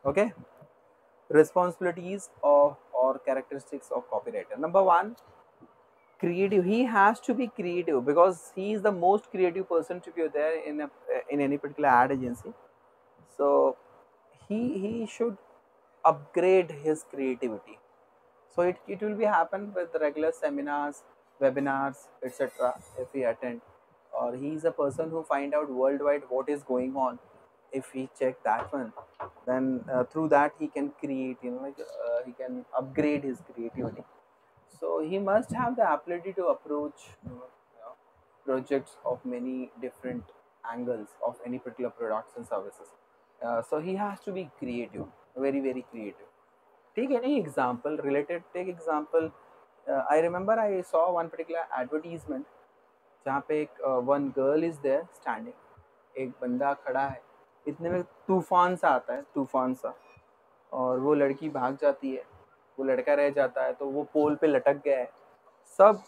Okay, responsibilities of or characteristics of copywriter. Number one, creative. He has to be creative because he is the most creative person to be there in any particular ad agency. So he should upgrade his creativity. So it will be happen with regular seminars, webinars, etc. if he attend, or he is a person who find out worldwide what is going on. If he check that one, then through that he can create, he can upgrade his creativity. So he must have the ability to approach projects of many different angles of any particular products and services. So he has to be creative, very very creative. Take any example related. Take example. I remember I saw one particular advertisement जहाँ पे एक one girl is there standing, एक बंदा खड़ा है, इतने में तूफान सा आता है, तूफान सा, और वो लड़की भाग जाती है, वो लड़का रह जाता है, तो वो पोल पे लटक गया है, सब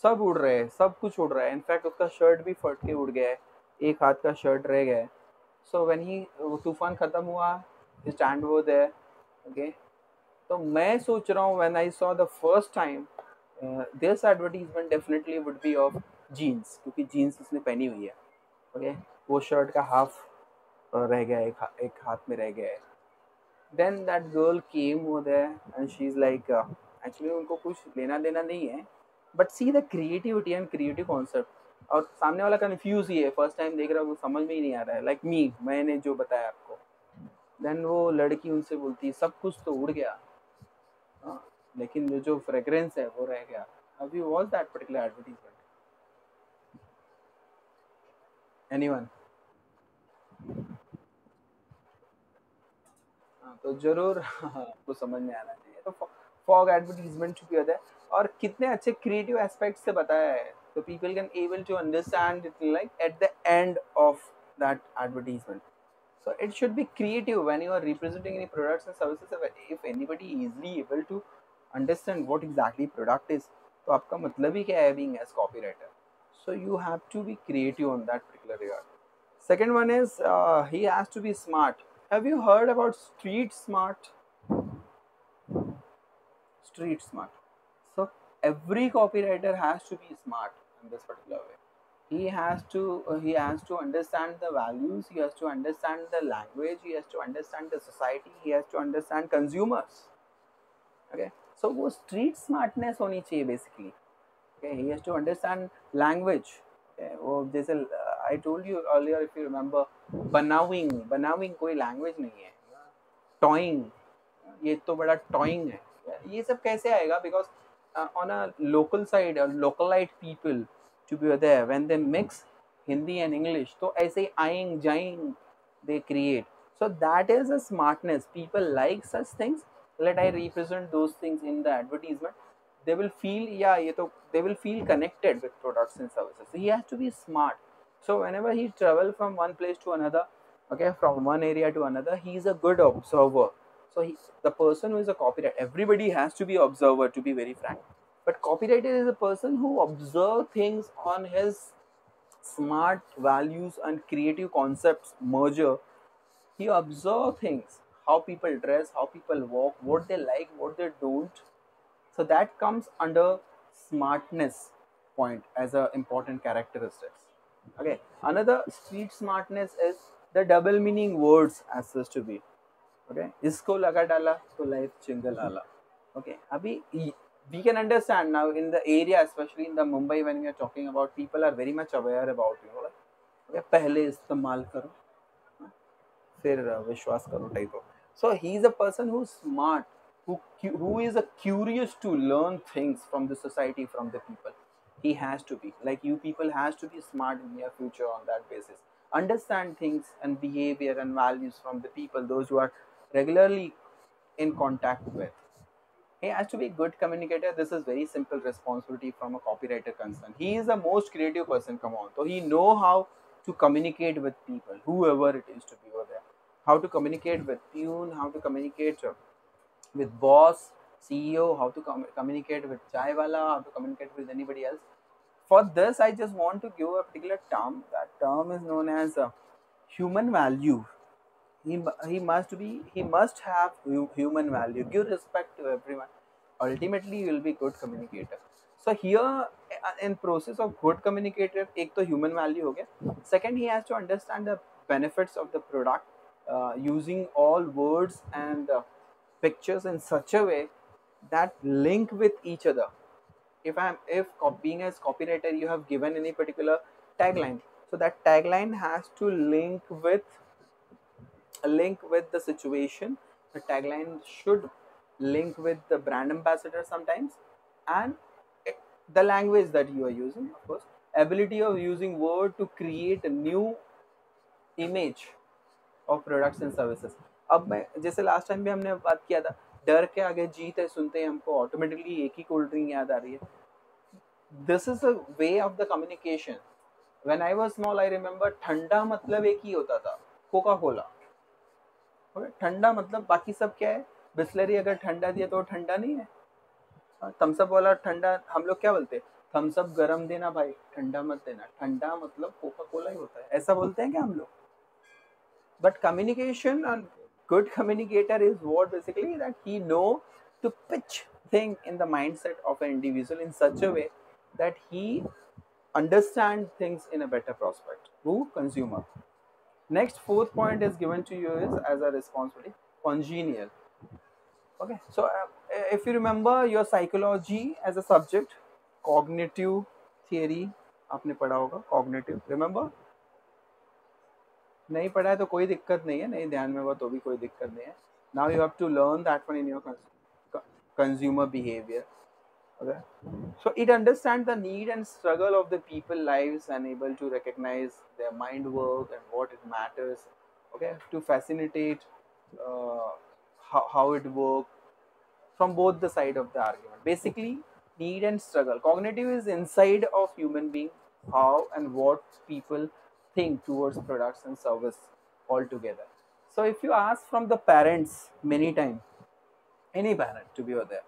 सब उड़ रहे हैं, सब कुछ उड़ रहा है, इनफैक्ट उसका शर्ट भी फट के उड़ गया है, एक हाथ का शर्ट रह गया है. सो व्हेन ही वो तूफान खत्म हुआ, स्टैंड वो देयर. ओके, तो मैं सोच रहा हूँ when I saw the first time this advertisement definitely would be of jeans, क्योंकि जीन्स उसने पहनी हुई है. ओके, वो शर्ट का हाफ रह गया है, एक हाथ में रह गया है. Then that girl came over there and she is like, actually उनको कुछ लेना देना नहीं है, but see the creativity and creative concept. और सामने वाला कंफ्यूज ही है, फर्स्ट टाइम देख रहा है, वो समझ में ही नहीं आ रहा है, लाइक मी, मैंने जो बताया आपको. देन वो लड़की उनसे बोलती है सब कुछ तो उड़ गया, हाँ, लेकिन जो फ्रेग्रेंस है वो रह गया. Have you watched that particular advertisement? Anyone? हाँ, तो जरूर आपको समझ में आना चाहिए. तो फॉग एडवर्टीजमेंट भी होता है, और कितने अच्छे क्रिएटिव एस्पेक्ट से बताया है, तो people can able to understand it like at the end of that advertisement. So it should be creative when you are representing any products and services. If anybody easily able to understand what exactly product is, तो आपका मतलब ही क्या है being as copywriter. So you have to be creative on that particular regard. Second one is he has to be smart. Have you heard about street smart? Street smart. So every copywriter has to be smart in this particular way. He has to understand the values, he has to understand the language, he has to understand the society, he has to understand consumers. Okay, so वो street smartness होनी चाहिए basically. Okay, he has to understand language. Okay, वो जैसे I told you earlier, if you remember, बनाविंग कोई language नहीं है. Toing, ये तो बड़ा टॉइंग है, ये सब कैसे आएगा? Because on a local side or localite people to be there, when they mix Hindi and English, तो ऐसे ही आइंग जाइंग they create. So that is a smartness. People like such things. Let I represent those things in the advertisement. They will feel, yeah, ये तो they will feel connected with products and services. So he has to be smart. So whenever he travel from one place to another, okay, from one area to another, he is a good observer. So the person who is a copywriter, everybody has to be observer, to be very frank, but copywriter is a person who observe things on his smart values and creative concepts merger. He observe things, how people dress, how people walk, what they like, what they don't. So that comes under smartness point as a important characteristics. Okay, another street smartness is the double meaning words as such to be. Okay, इसको लगा डाला तो life चिंगल आला. Okay, अभी we can understand now in the area, especially in the Mumbai, when we are talking about, people are very much aware about, like, okay, पहले इस्तेमाल करो, फिर विश्वास करो type of. So he is a person who's smart, who is a curious to learn things from the society, from the people. He has to be like you people, has to be smart in your future on that basis. Understand things and behavior and values from the people, those who are regularly in contact with. He has to be a good communicator. This is very simple responsibility from a copywriter concern. He is the most creative person, come on. So he know how to communicate with people, whoever it is to be over there. How to communicate with Pune, how to communicate with boss, CEO, how to communicate with chaiwala, how to communicate with anybody else. For this, I just want to give a particular term. That term is known as human value. he must have human value, give respect to everyone. Ultimately you will be good communicator. So here in process of good communicator, एक तो human value हो गया. Second, he has to understand the benefits of the product, using all words and pictures in such a way that link with each other. If being as copywriter you have given any particular tagline, so that tagline has to link with the situation. The tagline should link with the brand ambassador sometimes, and the language that you are using, of course, ability of using word to create a new image of products and services. अब मैं जैसे last time भी हमने बात किया था, डर के आगे जीत है सुनते ही हमको ऑटोमेटिकली एक ही कोल्ड ड्रिंक याद आ रही है. This is a way of the communication. When I was small I remember ठंडा मतलब एक ही होता था, कोका कोला. ठंडा मतलब बाकी सब क्या है, बिस्लरी अगर ठंडा दिया तो वो ठंडा नहीं है. थम्सअप वाला ठंडा, हम लोग क्या बोलते हैं, थम्सअप गरम देना भाई, ठंडा मत देना. ठंडा मतलब कोका कोला ही होता है, ऐसा बोलते हैं क्या हम लोग? But communication and good communicator is what basically that he know to pitch thing in the mindset of an individual in such a way that he understand things in a better prospect. Who? Consumer. Next, fourth point is given to you is as a responsibility, congenial. Okay, so if you remember your psychology as a subject, cognitive theory आपने पढ़ा होगा, cognitive, remember? नहीं पढ़ा है तो कोई दिक्कत नहीं है, नहीं ध्यान में हुआ तो भी कोई दिक्कत नहीं है. Now you have to learn that one in your consumer behavior. Okay, so it understands the need and struggle of the people lives and able to recognize their mind work and what it matters. Okay, to facilitate how it works from both the side of the argument. Basically, need and struggle. Cognitive is inside of human being, how and what people think towards products and service altogether. So if you ask from the parents many times, any parent to be there,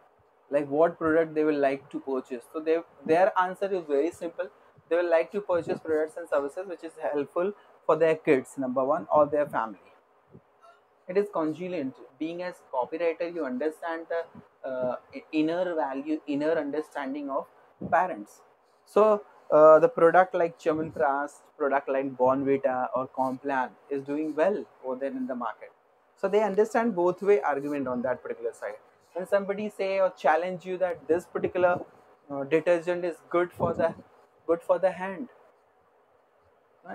like what product they will like to purchase, so their answer is very simple. They will like to purchase products and services which is helpful for their kids, number one, or their family. It is congruent. Being as copywriter, you understand the inner value, inner understanding of parents. So the product like Chyawanprash, product like Bonvita or Complan is doing well over there in the market. So they understand both way argument on that particular side. When somebody say or challenge you that this particular detergent is good for the hand,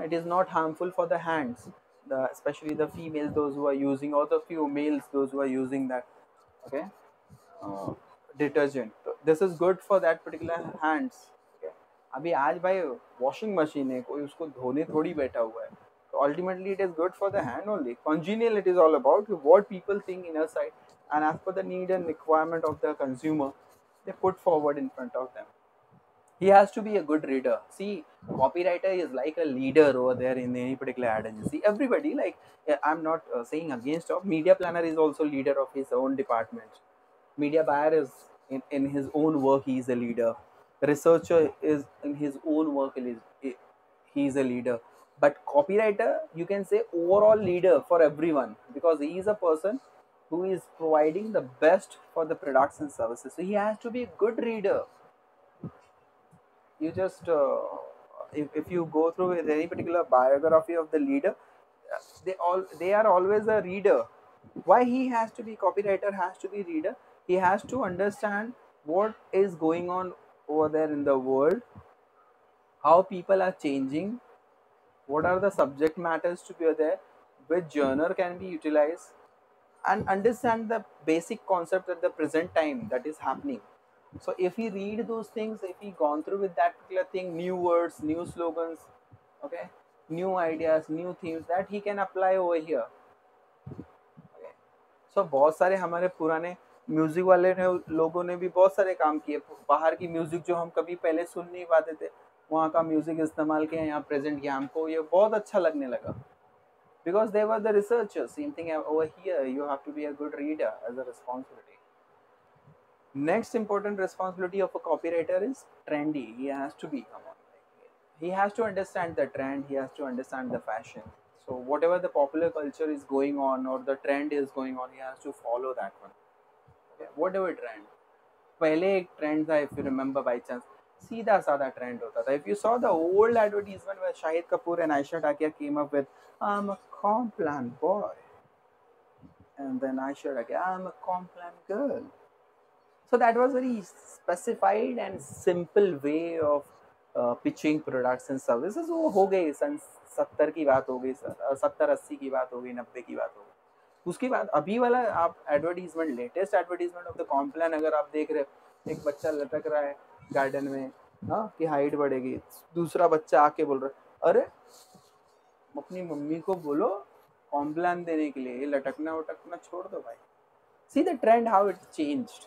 it is not harmful for the hands, especially the females, those who are using, or the few males, those who are using that. Okay, detergent. So this is good for that particular hands. Okay. अभी आज भाई washing machine है, कोई उसको धोने थोड़ी बैठा हुआ है. So ultimately it is good for the hand only. Congenial, it is all about what people think inner side, and as per the need and requirement of the consumer, they put forward in front of them. He has to be a good reader. See, copywriter is like a leader over there in any particular ad agency. Everybody, like, I'm not saying against of, media planner is also leader of his own department. Media buyer is in his own work, he is a leader. Researcher is in his own work, he is a leader. But copywriter, you can say overall leader for everyone, because he is a person who is providing the best for the products and services. So he has to be a good reader. You just if you go through with any particular biography of the leader, they are always a reader. Why he has to be copywriter, has to be reader? He has to understand what is going on over there in the world, how people are changing, what are the subject matters to be there, which genre can be utilized, and understand the basic concept at the present time that is happening. So if he read those things, if he gone through with that particular thing, new words, new slogans, okay, new ideas, new themes that he can apply over here. Okay. So बहुत सारे हमारे पुराने music वाले ने लोगों ने भी बहुत सारे काम किए. बाहर की म्यूजिक जो हम कभी पहले सुन नहीं पाते थे, वहाँ का म्यूजिक इस्तेमाल किया, यहाँ प्रेजेंट किया, हमको ये बहुत अच्छा लगने लगा. Because they were the researchers. Same thing over here. You have to be a good reader as a responsibility. Next important responsibility of a copywriter is trendy. He has to be, he has to understand the trend. He has to understand the fashion. So whatever the popular culture is going on or the trend is going on, he has to follow that one. Okay? Whatever trend. पहले एक trend था, if you remember by chance, सीधा साधा trend होता था. If you saw the old advertisement where Shahid Kapoor and Aisha Takia came up with, I'm a Complan boy, and then Aisha Takia, I'm a Complan girl. So that was very specified and simple way of pitching products and services. वो हो गई सन 70 की बात हो गई, 70-80 की बात हो गई, 90 की बात हो गई. उसके बाद अभी वाला आप advertisement, latest advertisement of the Complan अगर आप देख रहे हो, एक बच्चा लटक रहा है गार्डन में, हाँ, कि हाइट बढ़ेगी, दूसरा बच्चा आके बोल रहा है, अरे अपनी मम्मी को बोलो कॉम्प्लान देने के लिए, लटकना वटकना छोड़ दो भाई. See the trend how it changed.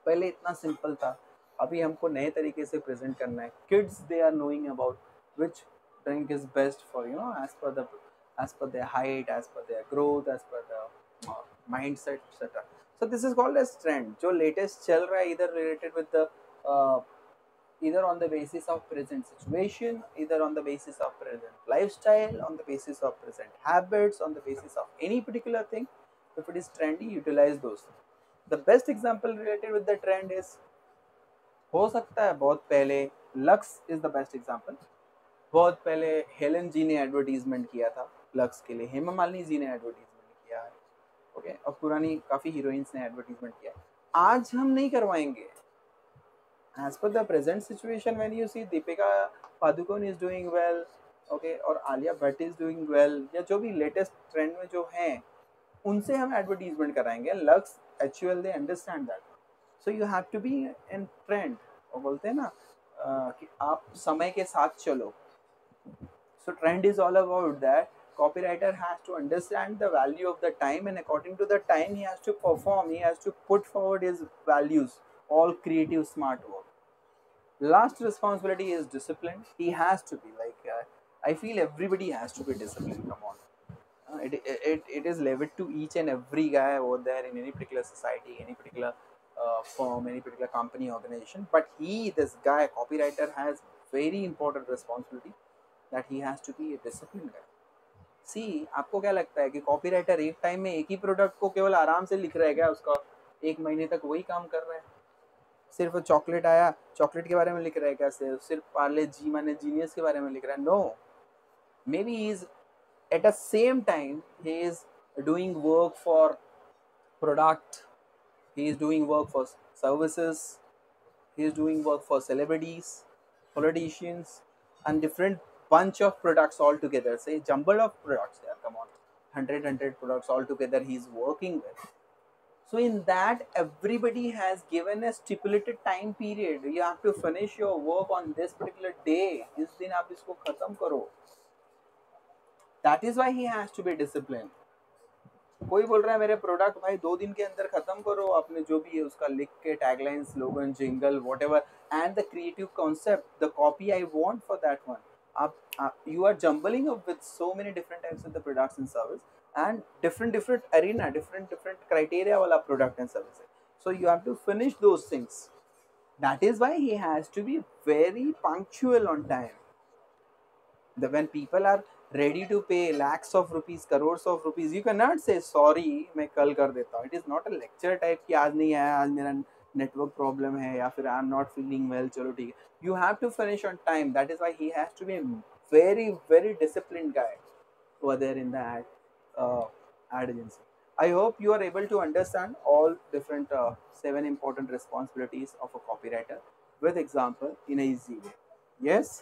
पहले इतना सिंपल था, अभी हमको नए तरीके से प्रेजेंट करना है. Kids they are knowing about which drink is best for as per their height, as per their growth, as per the mindset, etc. So this is called as trend. जो latest चल रहा है, either related with the either on the basis of present situation, either on the basis of present lifestyle, on the basis of present habits, on the basis of any particular thing. If it is trendy, utilize those. The best example related with the trend is, हो सकता है बहुत पहले, lux is the best example. बहुत पहले Helen जी ने advertisement किया था लक्स के लिए, हेमा मालिनी जी ने एडवर्टीजमेंट किया है, ओके, और पुरानी काफ़ी हीरोइंस ने एडवर्टीजमेंट किया है. आज हम नहीं करवाएंगे. As per the present situation, when you see Deepika Padukone is doing well, okay, और Alia Bhatt is doing well, या जो भी लेटेस्ट ट्रेंड में जो हैं, उनसे हम एडवर्टीजमेंट कराएंगे. Lux actual they understand that. So you have to be in trend. और बोलते हैं ना कि आप समय के साथ चलो. So trend is all about that. Copywriter has to understand the value of the time, and according to the time he has to perform, he has to put forward his values, all creative smart work. Last responsibility is discipline. He has to be like, I feel everybody has to be disciplined. Come on. It is left to each and every guy over there in any particular society, any particular firm, any particular company, organization. But this guy, copywriter, has very important responsibility, that he has to be a disciplined guy. See, आपको क्या लगता है कि copywriter एक time में एक ही product को केवल आराम से लिख रहा है क्या? उसका एक महीने तक वही काम कर रहा है. सिर्फ चॉकलेट आया, चॉकलेट के बारे में लिख रहा है क्या? सिर्फ पार्ले जी माने जीनियस के बारे में लिख रहा है? No. Maybe he is at the same time he is doing work for product, he is doing work for services, he is doing work for celebrities, politicians, and different bunch of products all together. Say jumble of products. Yeah, come on, 100 products all together he is working with. So in that, everybody has given a stipulated time period. You have to finish your work on this particular day. इस दिन आप इसको खत्म करो. That is why he has to be disciplined. कोई बोल रहा है मेरे प्रोडक्ट भाई 2 दिन के अंदर खत्म करो, आपने जो भी है उसका लिख के tagline, slogan, jingle, whatever, and the creative concept, the copy I want for that one. आप you are jumbling up with so many different types of the products and service, and different arena, different criteria wala product and services. So you have to finish those things. That is why he has to be very punctual on time. When people are ready to pay lakhs of rupees, crores of rupees, you cannot say sorry मैं कल कर देता हूँ. It is not a lecture type कि आज नहीं आया, आज मेरा network problem है, या फिर I am not feeling well, चलो ठीक है. You have to finish on time. That is why he has to be a very disciplined guy over there in the ad agency. I hope you are able to understand all different 7 important responsibilities of a copywriter with example in a easy way. Yes.